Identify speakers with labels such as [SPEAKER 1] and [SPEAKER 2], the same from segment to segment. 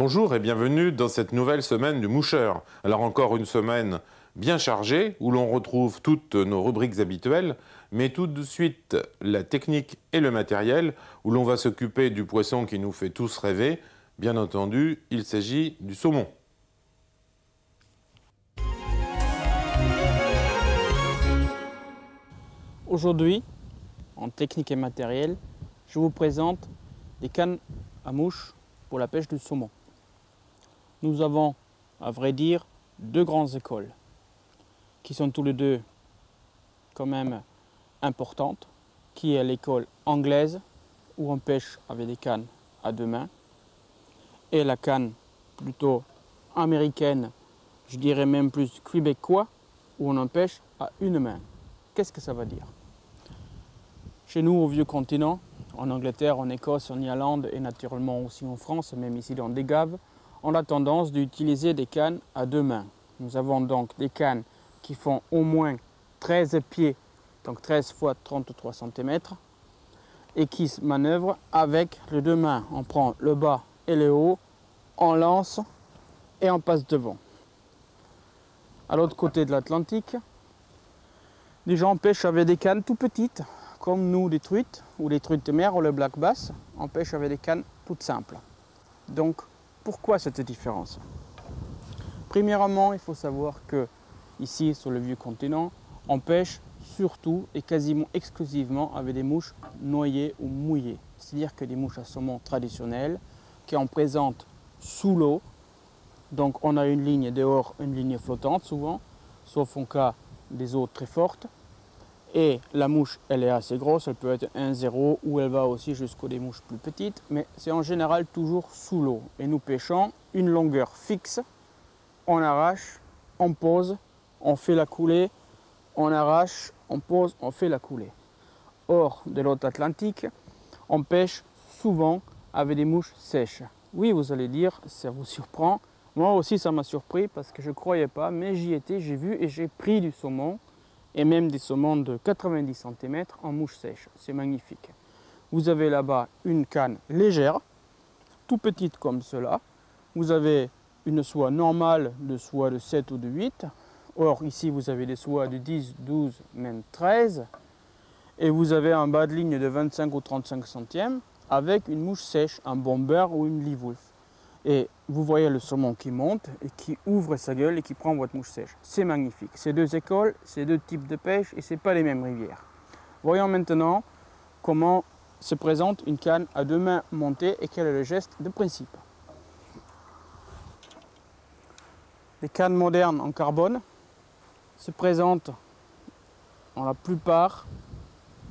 [SPEAKER 1] Bonjour et bienvenue dans cette nouvelle semaine du moucheur. Alors encore une semaine bien chargée où l'on retrouve toutes nos rubriques habituelles, mais tout de suite la technique et le matériel où l'on va s'occuper du poisson qui nous fait tous rêver. Bien entendu, il s'agit du saumon.
[SPEAKER 2] Aujourd'hui, en technique et matériel, je vous présente des cannes à mouches pour la pêche du saumon. Nous avons, à vrai dire, deux grandes écoles qui sont tous les deux quand même importantes, qui est l'école anglaise où on pêche avec des cannes à deux mains et la canne plutôt américaine, je dirais même plus québécois, où on en pêche à une main. Qu'est-ce que ça veut dire? Chez nous, au vieux continent, en Angleterre, en Écosse, en Irlande et naturellement aussi en France, même ici dans des gaves, on a tendance d'utiliser des cannes à deux mains. Nous avons donc des cannes qui font au moins 13 pieds, donc 13 fois 33 cm, et qui se manœuvrent avec les deux mains. On prend le bas et le haut, on lance et on passe devant. À l'autre côté de l'Atlantique, les gens pêchent avec des cannes tout petites, comme nous les truites, ou les truites de mer ou le black bass, on pêche avec des cannes toutes simples. Donc, pourquoi cette différence? Premièrement, il faut savoir que ici, sur le vieux continent, on pêche surtout et quasiment exclusivement avec des mouches noyées ou mouillées. C'est-à-dire que des mouches à saumon traditionnelles qui en présentent sous l'eau. Donc, on a une ligne dehors, une ligne flottante souvent, sauf en cas des eaux très fortes. Et la mouche, elle est assez grosse, elle peut être 1,0 ou elle va aussi jusqu'aux des mouches plus petites, mais c'est en général toujours sous l'eau. Et nous pêchons une longueur fixe, on arrache, on pose, on fait la coulée, on arrache, on pose, on fait la coulée. Hors de l'autre Atlantique, on pêche souvent avec des mouches sèches. Oui, vous allez dire, ça vous surprend. Moi aussi, ça m'a surpris parce que je ne croyais pas, mais j'y étais, j'ai vu et j'ai pris du saumon. Et même des saumons de 90 cm en mouche sèche. C'est magnifique. Vous avez là-bas une canne légère, tout petite comme cela. Vous avez une soie normale de soie de 7 ou de 8. Or, ici, vous avez des soies de 10, 12, même 13. Et vous avez un bas de ligne de 25 ou 35 centièmes avec une mouche sèche, un bomber ou une live wolf. Et vous voyez le saumon qui monte et qui ouvre sa gueule et qui prend votre mouche sèche. C'est magnifique. C'est deux écoles, c'est deux types de pêche et ce n'est pas les mêmes rivières. Voyons maintenant comment se présente une canne à deux mains montée et quel est le geste de principe. Les cannes modernes en carbone se présentent en la plupart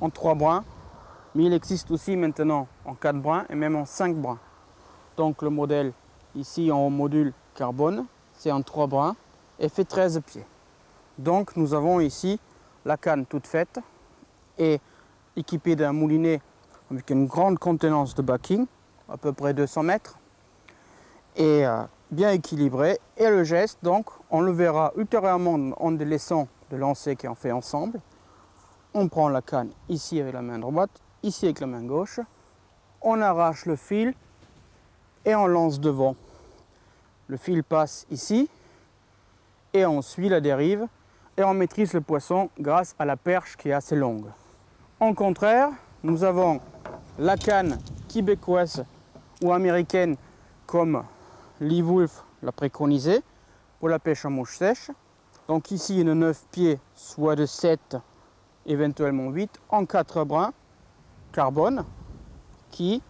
[SPEAKER 2] en 3 brins, mais il existe aussi maintenant en 4 brins et même en 5 brins. Donc le modèle ici en module carbone, c'est en 3 brins et fait 13 pieds. Donc nous avons ici la canne toute faite et équipée d'un moulinet avec une grande contenance de backing, à peu près 200 mètres, et bien équilibré. Et le geste, donc, on le verra ultérieurement en laissant de lancer qu'on fait ensemble. On prend la canne ici avec la main droite, ici avec la main gauche, on arrache le fil et on lance devant. Le fil passe ici et on suit la dérive et on maîtrise le poisson grâce à la perche qui est assez longue. En contraire, nous avons la canne québécoise ou américaine comme Live Wolf l'a préconisé pour la pêche en mouche sèche. Donc ici une 9 pieds, soit de 7, éventuellement 8, en 4 brins carbone qui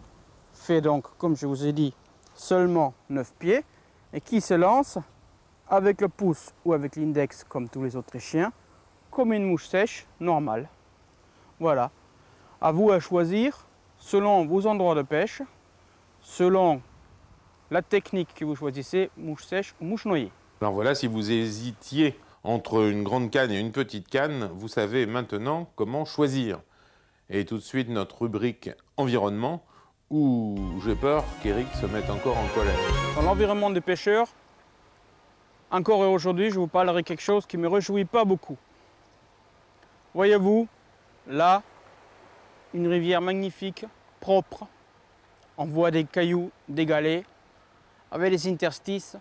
[SPEAKER 2] fait donc, comme je vous ai dit, seulement 9 pieds et qui se lance avec le pouce ou avec l'index comme tous les Autrichiens, comme une mouche sèche normale. Voilà, à vous à choisir selon vos endroits de pêche, selon la technique que vous choisissez, mouche sèche ou mouche noyée.
[SPEAKER 1] Alors voilà, si vous hésitiez entre une grande canne et une petite canne, vous savez maintenant comment choisir. Et tout de suite notre rubrique environnement, où j'ai peur qu'Eric se mette encore en colère.
[SPEAKER 2] Dans l'environnement des pêcheurs, encore et aujourd'hui, je vous parlerai de quelque chose qui ne me réjouit pas beaucoup. Voyez-vous, là, une rivière magnifique, propre, on voit des cailloux, des galets, avec des interstices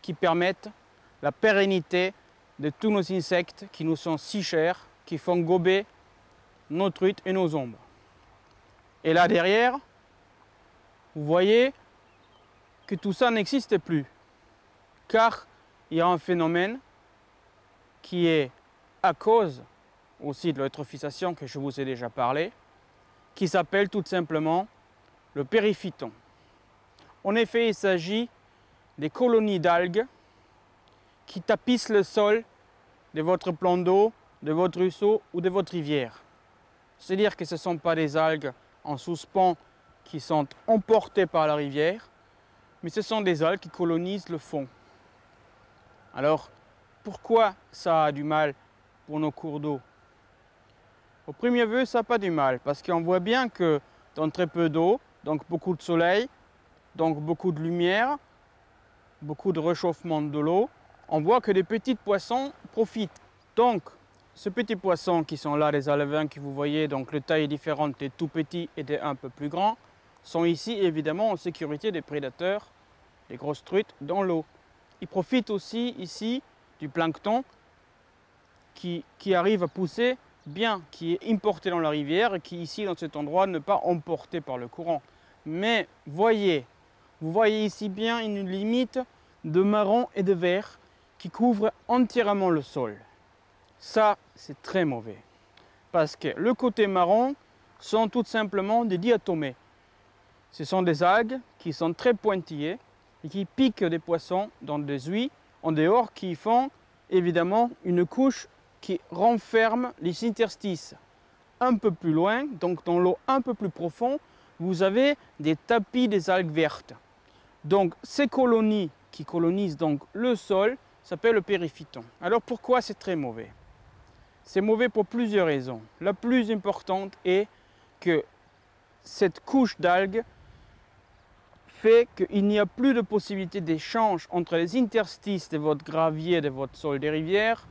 [SPEAKER 2] qui permettent la pérennité de tous nos insectes qui nous sont si chers, qui font gober nos truites et nos ombres. Et là derrière, vous voyez que tout ça n'existe plus, car il y a un phénomène qui est à cause aussi de l'eutrophisation que je vous ai déjà parlé, qui s'appelle tout simplement le périphyton. En effet, il s'agit des colonies d'algues qui tapissent le sol de votre plan d'eau, de votre ruisseau ou de votre rivière. C'est-à-dire que ce ne sont pas des algues en suspens qui sont emportées par la rivière, mais ce sont des algues qui colonisent le fond. Alors, pourquoi ça a du mal pour nos cours d'eau? Au premier vue, ça n'a pas du mal, parce qu'on voit bien que dans très peu d'eau, donc beaucoup de soleil, donc beaucoup de lumière, beaucoup de réchauffement de l'eau, on voit que des petits poissons profitent. Donc, ces petits poissons qui sont là, les alevins que vous voyez, donc le taille est différente des tout petits et des un peu plus grands, sont ici évidemment en sécurité des prédateurs, des grosses truites, dans l'eau. Ils profitent aussi ici du plancton qui arrive à pousser bien, qui est importé dans la rivière et qui ici dans cet endroit n'est pas emporté par le courant. Mais vous voyez ici bien une limite de marron et de vert qui couvre entièrement le sol. Ça, c'est très mauvais. Parce que le côté marron sont tout simplement des diatomées. Ce sont des algues qui sont très pointillées et qui piquent des poissons dans des huiles en dehors qui font évidemment une couche qui renferme les interstices. Un peu plus loin, donc dans l'eau un peu plus profonde, vous avez des tapis des algues vertes. Donc ces colonies qui colonisent donc le sol s'appellent le périphyton. Alors pourquoi c'est très mauvais? C'est mauvais pour plusieurs raisons. La plus importante est que cette couche d'algues fait qu'il n'y a plus de possibilité d'échange entre les interstices de votre gravier, de votre sol des rivières,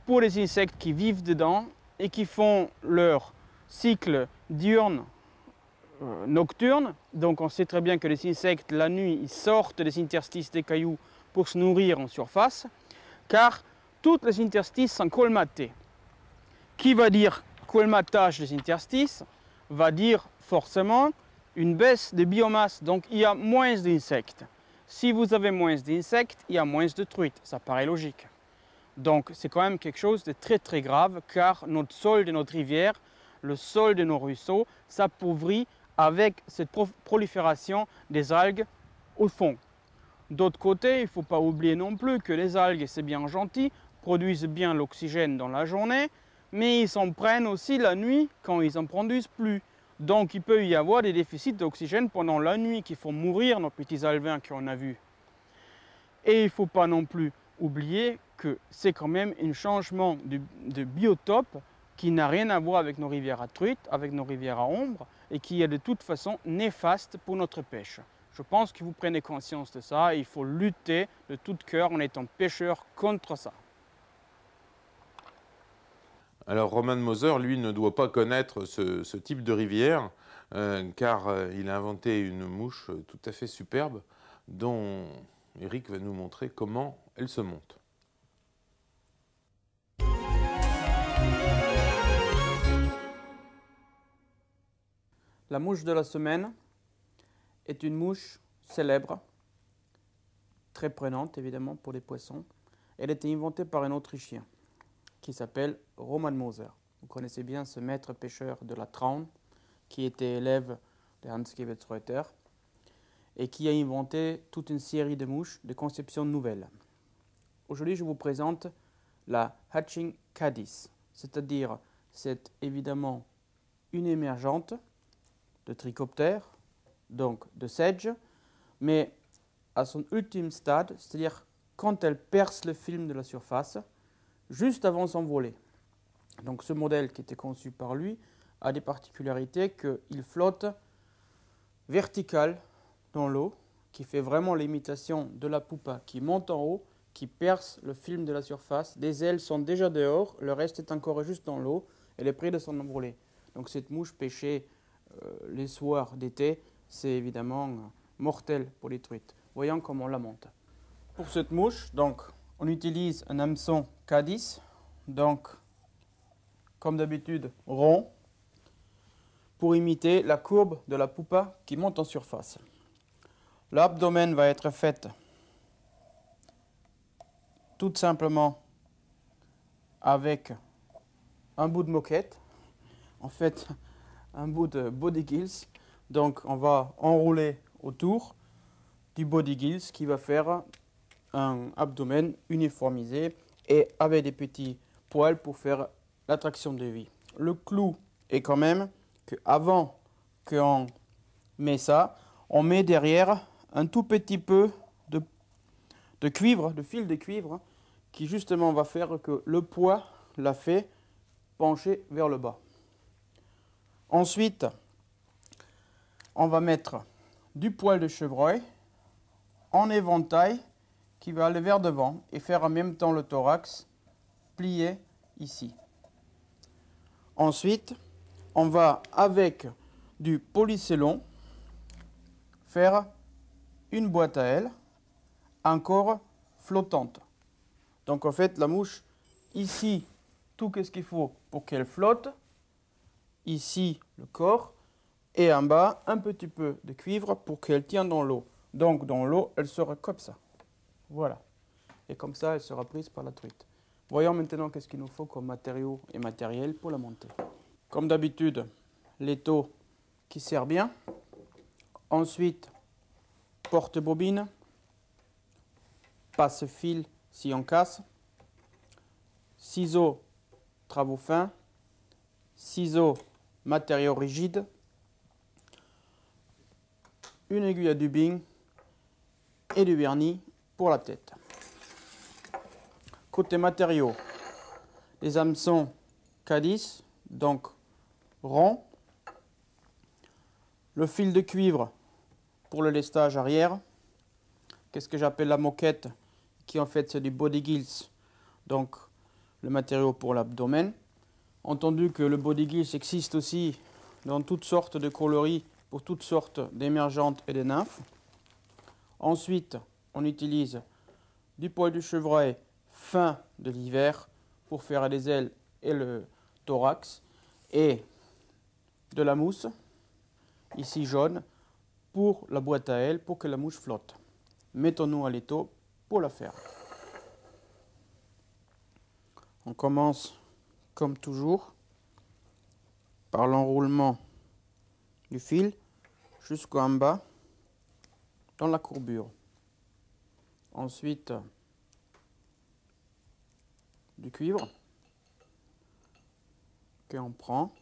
[SPEAKER 2] pour les insectes qui vivent dedans et qui font leur cycle diurne, nocturne. Donc on sait très bien que les insectes, la nuit, ils sortent des interstices des cailloux pour se nourrir en surface, car toutes les interstices sont colmatés. Qui va dire colmatage des interstices va dire forcément une baisse de biomasse, donc il y a moins d'insectes. Si vous avez moins d'insectes, il y a moins de truites, ça paraît logique. Donc c'est quand même quelque chose de très très grave, car notre sol de notre rivière, le sol de nos ruisseaux, s'appauvrit avec cette prolifération des algues au fond. D'autre côté, il ne faut pas oublier non plus que les algues, c'est bien gentil, produisent bien l'oxygène dans la journée, mais ils s'en prennent aussi la nuit quand ils n'en produisent plus. Donc il peut y avoir des déficits d'oxygène pendant la nuit qui font mourir nos petits alevins qu'on a vus. Et il ne faut pas non plus oublier que c'est quand même un changement de biotope qui n'a rien à voir avec nos rivières à truites, avec nos rivières à ombre, et qui est de toute façon néfaste pour notre pêche. Je pense que vous prenez conscience de ça et il faut lutter de tout cœur en étant pêcheur contre ça.
[SPEAKER 1] Alors Roman Moser, lui, ne doit pas connaître ce type de rivière, car il a inventé une mouche tout à fait superbe, dont Eric va nous montrer comment elle se monte.
[SPEAKER 2] La mouche de la semaine est une mouche célèbre, très prenante évidemment pour les poissons. Elle a été inventée par un Autrichien qui s'appelle Roman Moser. Vous connaissez bien ce maître pêcheur de la Traun qui était élève de Hans Gebetsreuter et qui a inventé toute une série de mouches de conception nouvelle. Aujourd'hui, je vous présente la Hatching Cadis, c'est-à-dire c'est évidemment une émergente de trichoptère, donc de sedge, mais à son ultime stade, c'est-à-dire quand elle perce le film de la surface, juste avant s'envoler. Donc ce modèle qui était conçu par lui a des particularités qu'il flotte vertical dans l'eau, qui fait vraiment l'imitation de la pupa qui monte en haut, qui perce le film de la surface. Les ailes sont déjà dehors, le reste est encore juste dans l'eau, elle est près de s'envoler. Donc cette mouche pêchée les soirs d'été, c'est évidemment mortel pour les truites. Voyons comment on la monte. Pour cette mouche, donc, on utilise un hameçon K10, donc comme d'habitude rond, pour imiter la courbe de la pupa qui monte en surface. L'abdomen va être fait tout simplement avec un bout de moquette, en fait un bout de body gills. Donc on va enrouler autour du body gills qui va faire un abdomen uniformisé et avec des petits poils pour faire l'attraction de vie. Le clou est quand même qu'avant qu'on met ça, on met derrière un tout petit peu de cuivre, de fil de cuivre, qui justement va faire que le poids la fait pencher vers le bas. Ensuite, on va mettre du poil de chevreuil en éventail qui va aller vers devant et faire en même temps le thorax plié ici. Ensuite, on va avec du polycellon faire une boîte à ailes encore flottante. Donc en fait la mouche, ici tout ce qu'il faut pour qu'elle flotte, ici le corps et en bas un petit peu de cuivre pour qu'elle tienne dans l'eau. Donc dans l'eau elle sera comme ça. Voilà. Et comme ça elle sera prise par la truite. Voyons maintenant qu'est-ce qu'il nous faut comme matériaux et matériel pour la monter. Comme d'habitude, l'étau qui sert bien. Ensuite, porte-bobine, passe-fil si on casse, ciseaux travaux fins, ciseaux matériaux rigides, une aiguille à dubbing et du vernis pour la tête. Côté matériaux, les hameçons K10, donc rond, le fil de cuivre pour le lestage arrière, qu'est-ce que j'appelle la moquette, qui en fait c'est du body gills, donc le matériau pour l'abdomen. Entendu que le body gills existe aussi dans toutes sortes de coloris pour toutes sortes d'émergentes et de nymphes. Ensuite, on utilise du poil de chevreuil fin de l'hiver pour faire les ailes et le thorax, et de la mousse, ici jaune, pour la boîte à ailes, pour que la mouche flotte. Mettons-nous à l'étau pour la faire. On commence comme toujours par l'enroulement du fil jusqu'en bas dans la courbure. Ensuite, du cuivre qu'on prend,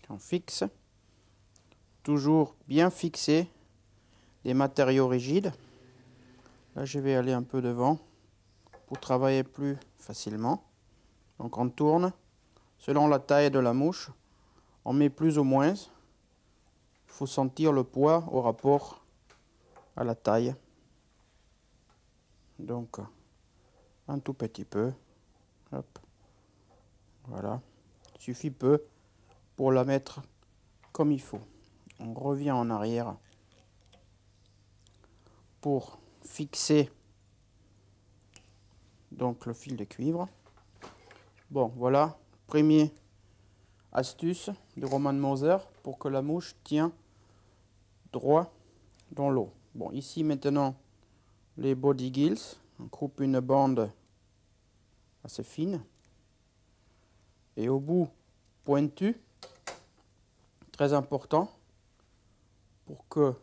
[SPEAKER 2] qu'on fixe, toujours bien fixé, des matériaux rigides. Là je vais aller un peu devant pour travailler plus facilement. Donc on tourne selon la taille de la mouche, on met plus ou moins. Il faut sentir le poids au rapport à la taille. Donc un tout petit peu. Hop. Voilà. Il suffit peu pour la mettre comme il faut. On revient en arrière pour fixer donc le fil de cuivre. Bon, voilà, premier astuce de Roman Moser pour que la mouche tient droit dans l'eau. Bon, ici maintenant les body gills, on coupe une bande assez fine et au bout pointu, très important pour que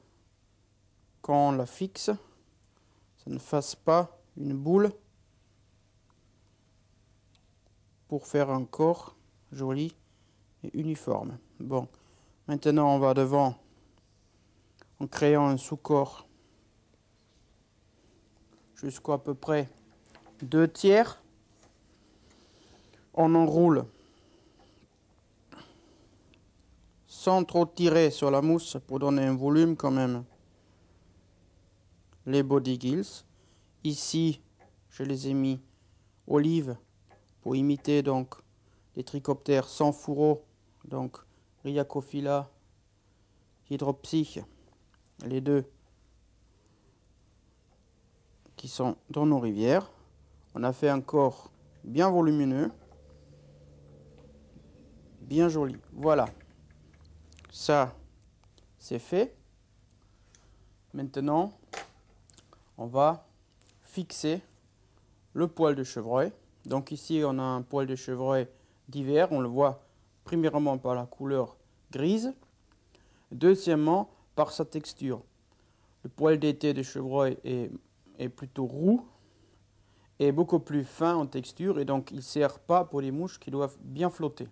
[SPEAKER 2] quand on la fixe, ça ne fasse pas une boule, pour faire un corps joli et uniforme. Bon, maintenant on va devant en créant un sous-corps jusqu'à peu près 2/3. On enroule sans trop tirer sur la mousse pour donner un volume quand même les body gills. Ici je les ai mis olives pour imiter donc les trichoptères sans fourreau, donc Rhiacophila hydropsych les deux qui sont dans nos rivières. On a fait un corps bien volumineux, bien joli. Voilà, ça c'est fait. Maintenant, on va fixer le poil de chevreuil. Donc ici, on a un poil de chevreuil d'hiver. On le voit premièrement par la couleur grise. Deuxièmement, par sa texture. Le poil d'été de chevreuil est plutôt roux et beaucoup plus fin en texture. Et donc, il ne sert pas pour les mouches qui doivent bien flotter.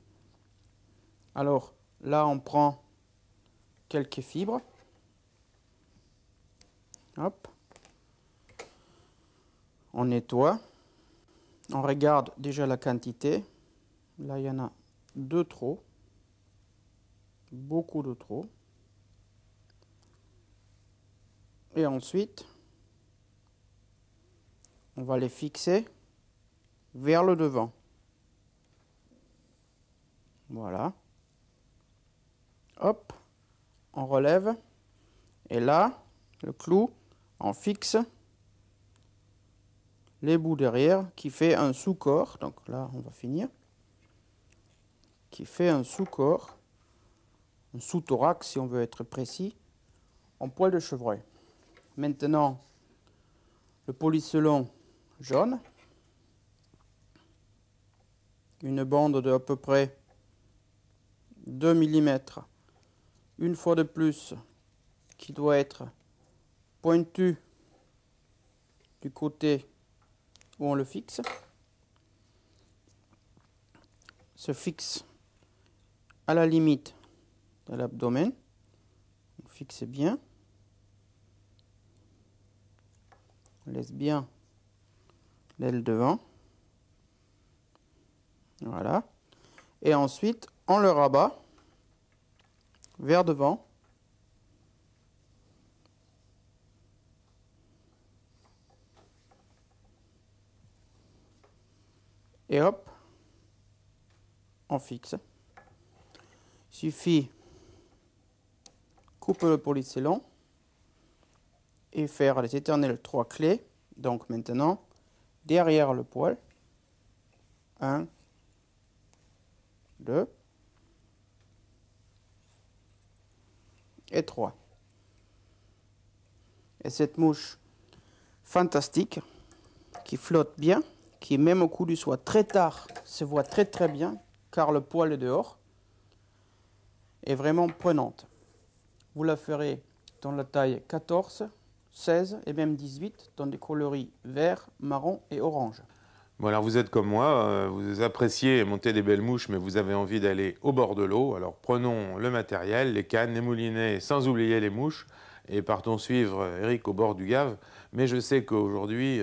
[SPEAKER 2] Alors, là, on prend quelques fibres. Hop. On nettoie. On regarde déjà la quantité. Là, il y en a 2 trop. Beaucoup de trop. Et ensuite, on va les fixer vers le devant. Voilà. Hop. On relève. Et là, le clou, on fixe les bouts derrière qui fait un sous-corps. Donc là, on va finir. Qui fait un sous-corps, un sous-thorax si on veut être précis, en poil de chevreuil. Maintenant, le polycelon jaune. Une bande de à peu près 2 mm. Une fois de plus, qui doit être pointu du côté où on le fixe. Se fixe à la limite de l'abdomen. On fixe bien. On laisse bien l'aile devant. Voilà. Et ensuite, on le rabat vers devant. Et hop, on fixe. Il suffit couper le polycelon et faire les éternelles 3 clés. Donc maintenant, derrière le poil, 1, 2 et 3. Et cette mouche fantastique qui flotte bien, qui même au coup du soir très tard se voit très très bien car le poil est dehors, est vraiment prenante. Vous la ferez dans la taille 14, 16 et même 18 dans des coloris vert, marron et orange.
[SPEAKER 1] Bon, alors vous êtes comme moi, vous appréciez monter des belles mouches, mais vous avez envie d'aller au bord de l'eau. Alors prenons le matériel, les cannes, les moulinets, sans oublier les mouches, et partons suivre Eric au bord du Gave. Mais je sais qu'aujourd'hui,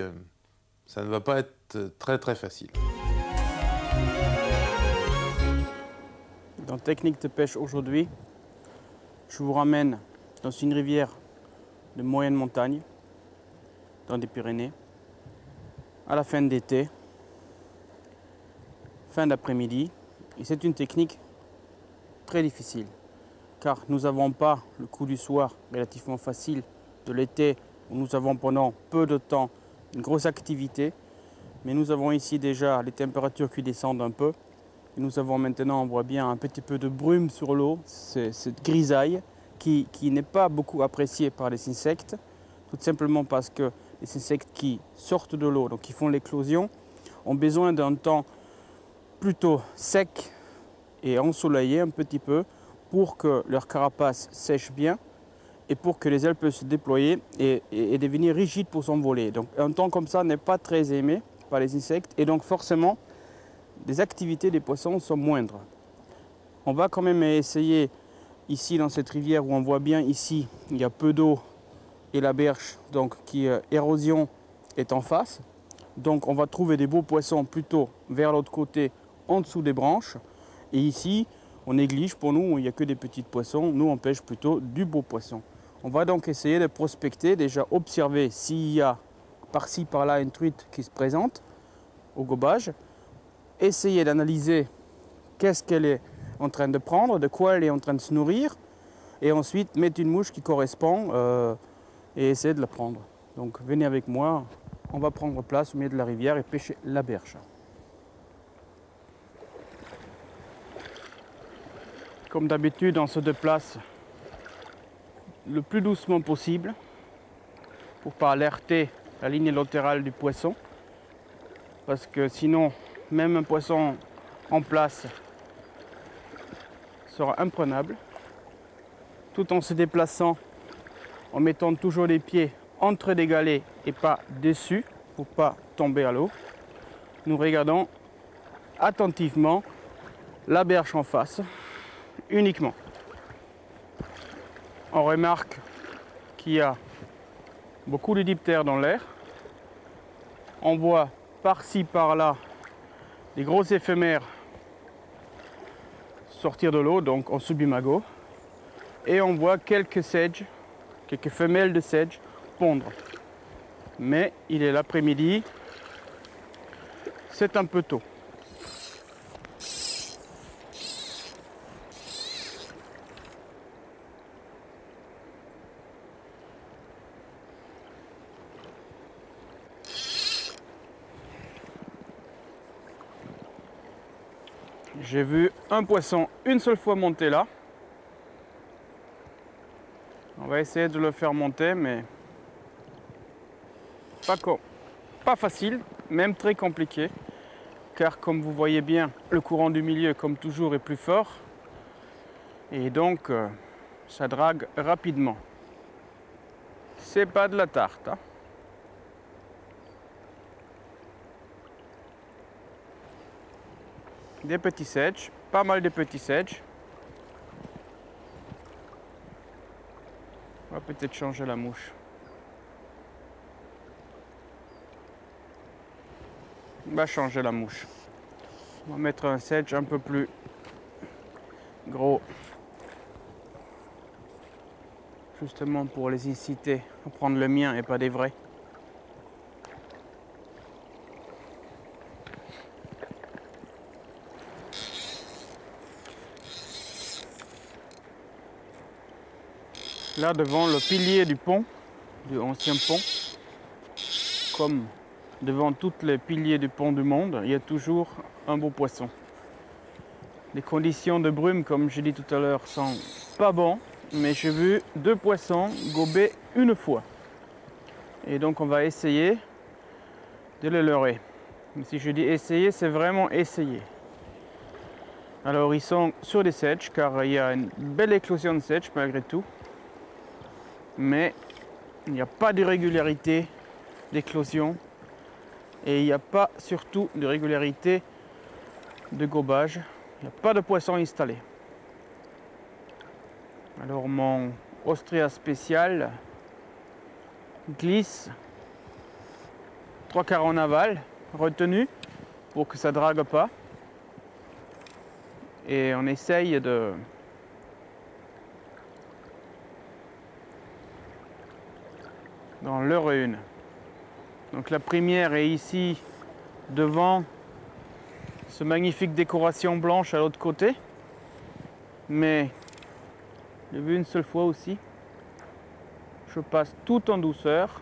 [SPEAKER 1] ça ne va pas être très très facile.
[SPEAKER 2] Dans Technique de pêche aujourd'hui, je vous ramène dans une rivière de moyenne montagne, dans les Pyrénées, à la fin d'été, fin d'après-midi. Et c'est une technique très difficile, car nous n'avons pas le coup du soir relativement facile de l'été, où nous avons pendant peu de temps une grosse activité, mais nous avons ici déjà les températures qui descendent un peu. Et nous avons maintenant, on voit bien un petit peu de brume sur l'eau, cette grisaille qui n'est pas beaucoup appréciée par les insectes, tout simplement parce que les insectes qui sortent de l'eau, donc qui font l'éclosion, ont besoin d'un temps plutôt sec et ensoleillé un petit peu pour que leur carapace sèche bien et pour que les ailes puissent se déployer et devenir rigides pour s'envoler. Donc un temps comme ça n'est pas très aimé par les insectes et donc forcément les activités des poissons sont moindres. On va quand même essayer ici dans cette rivière où on voit bien ici il y a peu d'eau et la berge donc qui érosion est en face. Donc on va trouver des beaux poissons plutôt vers l'autre côté en dessous des branches. Et ici on néglige, pour nous il n'y a que des petits poissons, nous on pêche plutôt du beau poisson. On va donc essayer de prospecter, déjà observer s'il y a par-ci par-là une truite qui se présente au gobage. Essayer d'analyser qu'est-ce qu'elle est en train de prendre, de quoi elle est en train de se nourrir, et ensuite mettre une mouche qui correspond et essayer de la prendre. Donc venez avec moi, on va prendre place au milieu de la rivière et pêcher la berge. Comme d'habitude, on se déplace le plus doucement possible pour ne pas alerter la ligne latérale du poisson, parce que sinon, même un poisson en place sera imprenable, tout en se déplaçant, en mettant toujours les pieds entre les galets et pas dessus pour ne pas tomber à l'eau. Nous regardons attentivement la berge en face uniquement. On remarque qu'il y a beaucoup de diptères dans l'air. On voit par-ci par-là des gros éphémères sortir de l'eau, donc en subimago. Et on voit quelques sedges, quelques femelles de sedge pondre. Mais il est l'après-midi, c'est un peu tôt. J'ai vu un poisson une seule fois monter là. On va essayer de le faire monter, mais pas facile, même très compliqué. Car comme vous voyez bien, le courant du milieu, comme toujours, est plus fort. Et donc, ça drague rapidement. C'est pas de la tarte, hein. Des petits sedges, pas mal de petits sedges. On va peut-être changer la mouche. On va changer la mouche. On va mettre un sedge un peu plus gros. Justement pour les inciter à prendre le mien et pas des vrais. Là devant le pilier du pont, du ancien pont, comme devant tous les piliers du pont du monde, il y a toujours un beau poisson. Les conditions de brume, comme j'ai dit tout à l'heure, sont pas bonnes, mais j'ai vu 2 poissons gober une fois. Et donc on va essayer de les leurrer. Mais si je dis essayer, c'est vraiment essayer. Alors ils sont sur des sedges, car il y a une belle éclosion de sedges malgré tout. Mais il n'y a pas d'irrégularité d'éclosion et il n'y a pas surtout d'irrégularité de gobage. Il n'y a pas de poisson installé. Alors mon Austria spécial glisse 3/4 en aval, retenu pour que ça ne drague pas. Et on essaye d'en leurrer une. Donc la première est ici devant ce magnifique décoration blanche à l'autre côté. Mais j'ai vu une seule fois aussi. Je passe tout en douceur.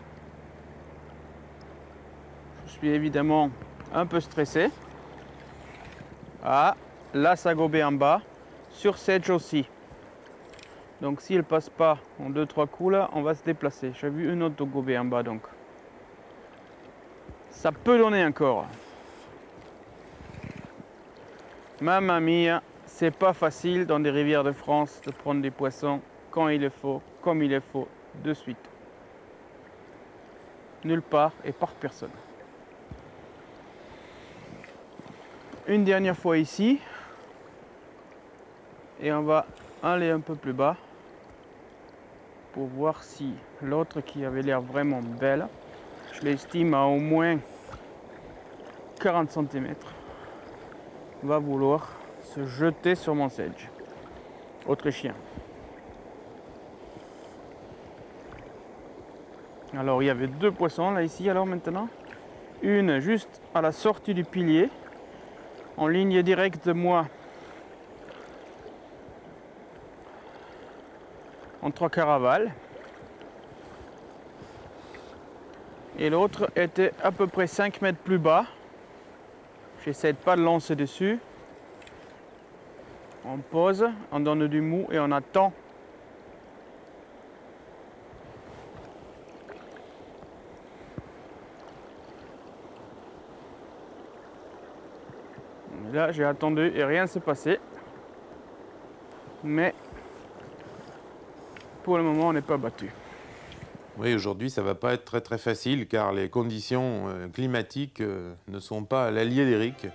[SPEAKER 2] Je suis évidemment un peu stressé. Ah, là ça gobait en bas. Sur sedge aussi. Donc s'il ne passe pas en 2-3 coups là, on va se déplacer. J'ai vu une autre gober en bas donc. Ça peut donner encore. Mamma mia, c'est pas facile dans des rivières de France de prendre des poissons quand il le faut, comme il le faut, de suite. Nulle part et par personne. Une dernière fois ici. Et on va aller un peu plus bas pour voir si l'autre qui avait l'air vraiment belle, je l'estime à au moins 40 cm, va vouloir se jeter sur mon sedge. Autrichien. Alors il y avait 2 poissons là ici alors maintenant. Une juste à la sortie du pilier, en ligne directe de moi. en 3/4 aval. Et l'autre était à peu près 5 mètres plus bas. J'essaie de pas de lancer dessus. On pose, on donne du mou et on attend. Et là, j'ai attendu et rien ne s'est passé. Mais pour le moment, on n'est pas battu.
[SPEAKER 1] Oui, aujourd'hui, ça va pas être très facile car les conditions climatiques ne sont pas l'allié d'Eric.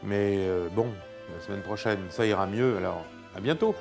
[SPEAKER 1] Mais bon, la semaine prochaine, ça ira mieux, alors à bientôt.